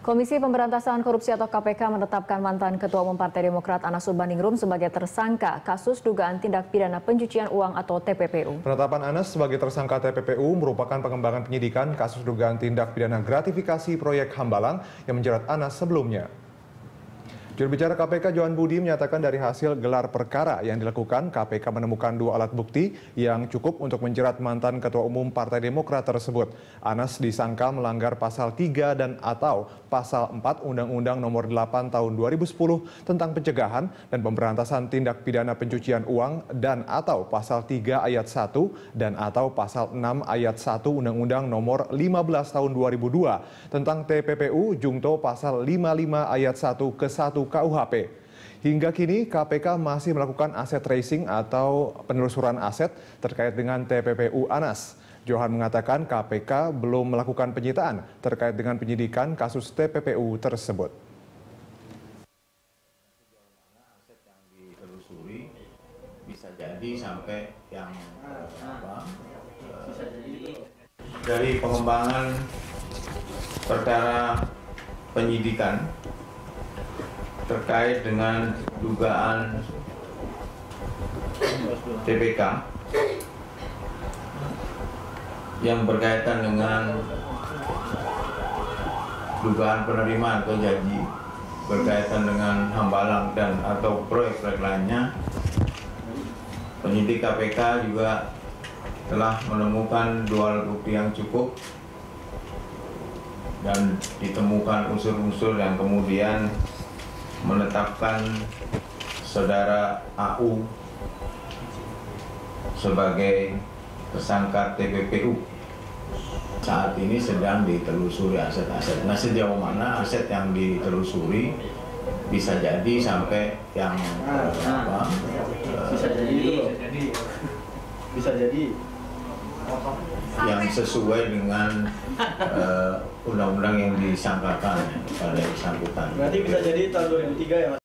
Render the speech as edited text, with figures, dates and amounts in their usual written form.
Komisi Pemberantasan Korupsi atau KPK menetapkan mantan Ketua Umum Partai Demokrat Anas Urbaningrum sebagai tersangka kasus dugaan tindak pidana pencucian uang atau TPPU. Penetapan Anas sebagai tersangka TPPU merupakan pengembangan penyidikan kasus dugaan tindak pidana gratifikasi proyek Hambalang yang menjerat Anas sebelumnya. Juru bicara KPK Johan Budi menyatakan dari hasil gelar perkara yang dilakukan, KPK menemukan 2 alat bukti yang cukup untuk menjerat mantan Ketua Umum Partai Demokrat tersebut. Anas disangka melanggar pasal 3 dan atau pasal 4 Undang-Undang Nomor 8 Tahun 2010 tentang pencegahan dan pemberantasan tindak pidana pencucian uang dan atau pasal 3 ayat 1 dan atau pasal 6 ayat 1 Undang-Undang Nomor 15 Tahun 2002 tentang TPPU jungto pasal 55 ayat 1 ke 1 KUHP. Hingga kini KPK masih melakukan aset tracing atau penelusuran aset terkait dengan TPPU Anas. Johan mengatakan KPK belum melakukan penyitaan terkait dengan penyidikan kasus TPPU tersebut. Aset yang ditelusuri bisa jadi sampai yang dari pengembangan perkara penyidikan terkait dengan dugaan TPK yang berkaitan dengan dugaan penerimaan atau janji berkaitan dengan Hambalang dan atau proyek-proyek lainnya, penyidik KPK juga telah menemukan 2 alat bukti yang cukup dan ditemukan unsur-unsur yang kemudian menetapkan saudara AU sebagai tersangka TPPU. Saat ini sedang ditelusuri aset-aset. Nah, sejauh mana aset yang ditelusuri bisa jadi sampai yang bisa jadi yang sesuai dengan undang-undang yang disangkakan pada yang bersangkutan. Berarti bisa jadi tahun 2003 ya, Mas?